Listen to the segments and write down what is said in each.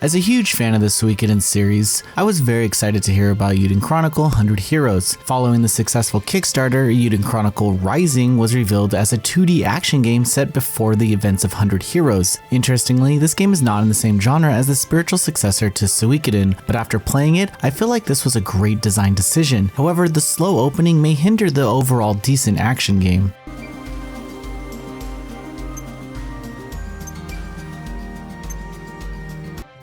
As a huge fan of the Suikoden series, I was very excited to hear about Eiyuden Chronicle 100 Heroes. Following the successful Kickstarter, Eiyuden Chronicle Rising was revealed as a 2D action game set before the events of 100 Heroes. Interestingly, this game is not in the same genre as the spiritual successor to Suikoden, but after playing it, I feel like this was a great design decision. However, the slow opening may hinder the overall decent action game.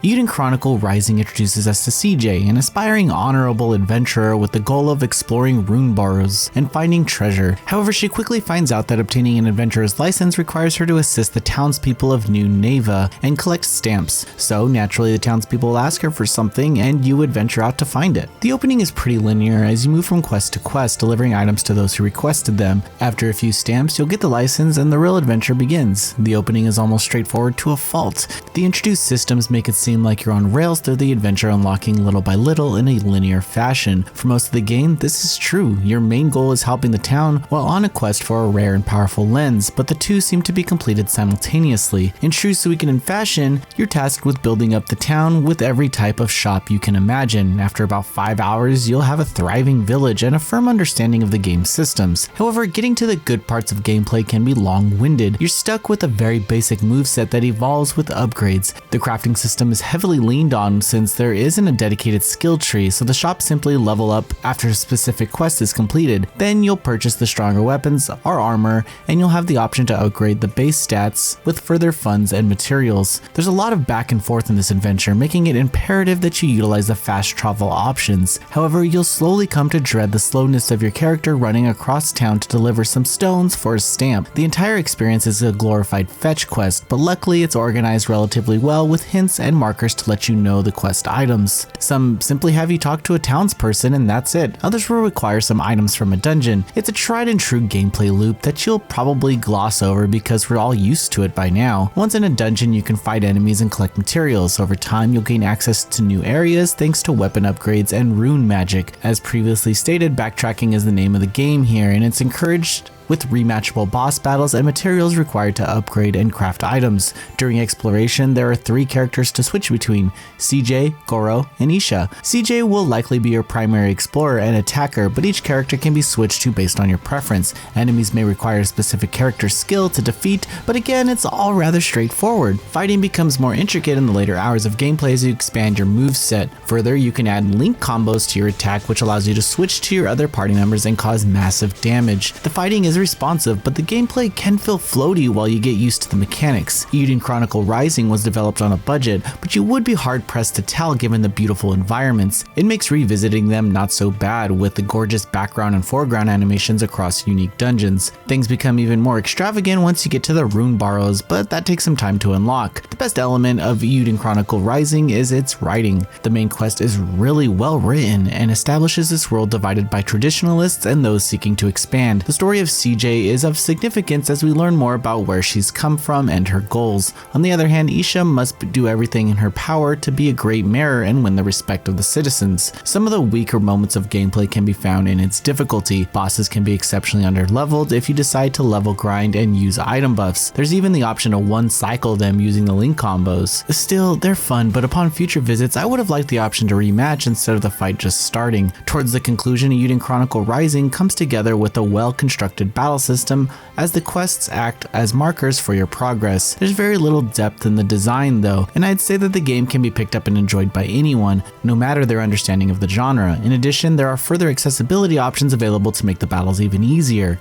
Eiyuden Chronicle Rising introduces us to CJ, an aspiring honorable adventurer with the goal of exploring rune burrows and finding treasure. However, she quickly finds out that obtaining an adventurer's license requires her to assist the townspeople of New Neva and collect stamps. So naturally, the townspeople will ask her for something and you adventure out to find it. The opening is pretty linear as you move from quest to quest, delivering items to those who requested them. After a few stamps, you'll get the license and the real adventure begins. The opening is almost straightforward to a fault. The introduced systems make it seem like you're on rails through the adventure, unlocking little by little in a linear fashion. For most of the game, this is true. Your main goal is helping the town while on a quest for a rare and powerful lens, but the two seem to be completed simultaneously. In true Suikoden fashion, you're tasked with building up the town with every type of shop you can imagine. After about 5 hours, you'll have a thriving village and a firm understanding of the game's systems. However, getting to the good parts of gameplay can be long-winded. You're stuck with a very basic moveset that evolves with upgrades. The crafting system is heavily leaned on since there isn't a dedicated skill tree, so the shops simply level up after a specific quest is completed. Then you'll purchase the stronger weapons or armor, and you'll have the option to upgrade the base stats with further funds and materials. There's a lot of back and forth in this adventure, making it imperative that you utilize the fast travel options. However, you'll slowly come to dread the slowness of your character running across town to deliver some stones for a stamp. The entire experience is a glorified fetch quest, but luckily it's organized relatively well with hints and markers to let you know the quest items. Some simply have you talk to a townsperson and that's it. Others will require some items from a dungeon. It's a tried and true gameplay loop that you'll probably gloss over because we're all used to it by now. Once in a dungeon, you can fight enemies and collect materials. Over time, you'll gain access to new areas thanks to weapon upgrades and rune magic. As previously stated, backtracking is the name of the game here, and it's encouraged with rematchable boss battles and materials required to upgrade and craft items. During exploration, there are 3 characters to switch between: CJ, Goro, and Isha. CJ will likely be your primary explorer and attacker, but each character can be switched to based on your preference. Enemies may require a specific character skill to defeat, but again, it's all rather straightforward. Fighting becomes more intricate in the later hours of gameplay as you expand your moveset. Further, you can add link combos to your attack, which allows you to switch to your other party members and cause massive damage. The fighting is responsive, but the gameplay can feel floaty while you get used to the mechanics. Eiyuden Chronicle Rising was developed on a budget, but you would be hard pressed to tell given the beautiful environments. It makes revisiting them not so bad with the gorgeous background and foreground animations across unique dungeons. Things become even more extravagant once you get to the rune burrows, but that takes some time to unlock. The best element of Eiyuden Chronicle Rising is its writing. The main quest is really well written and establishes this world divided by traditionalists and those seeking to expand. The story of CJ is of significance as we learn more about where she's come from and her goals. On the other hand, Isha must do everything in her power to be a great mirror and win the respect of the citizens. Some of the weaker moments of gameplay can be found in its difficulty. Bosses can be exceptionally underleveled if you decide to level grind and use item buffs. There's even the option to one-cycle them using the link combos. Still, they're fun, but upon future visits, I would have liked the option to rematch instead of the fight just starting. Towards the conclusion, Eiyuden Chronicle Rising comes together with a well-constructed battle system as the quests act as markers for your progress. There's very little depth in the design though, and I'd say that the game can be picked up and enjoyed by anyone, no matter their understanding of the genre. In addition, there are further accessibility options available to make the battles even easier.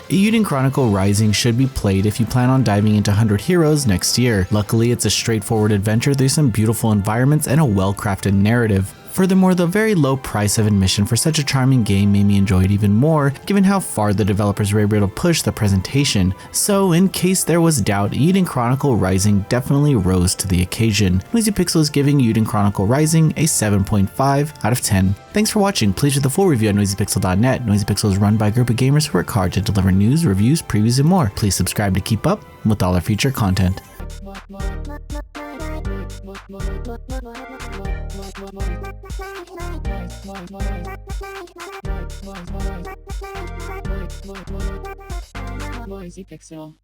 Eiyuden Chronicle Rising should be played if you plan on diving into 100 Heroes next year. Luckily, it's a straightforward adventure through some beautiful environments and a well-crafted narrative. Furthermore, the very low price of admission for such a charming game made me enjoy it even more, given how far the developers were able to push the presentation. So, in case there was doubt, Eiyuden Chronicle Rising definitely rose to the occasion. NoiseyPixel is giving Eiyuden Chronicle Rising a 7.5 out of 10. Thanks for watching. Please read the full review at noiseypixel.net. NoiseyPixel is run by a group of gamers who work hard to deliver news, reviews, previews, and more. Please subscribe to keep up with all our future content. NoiseyPixel.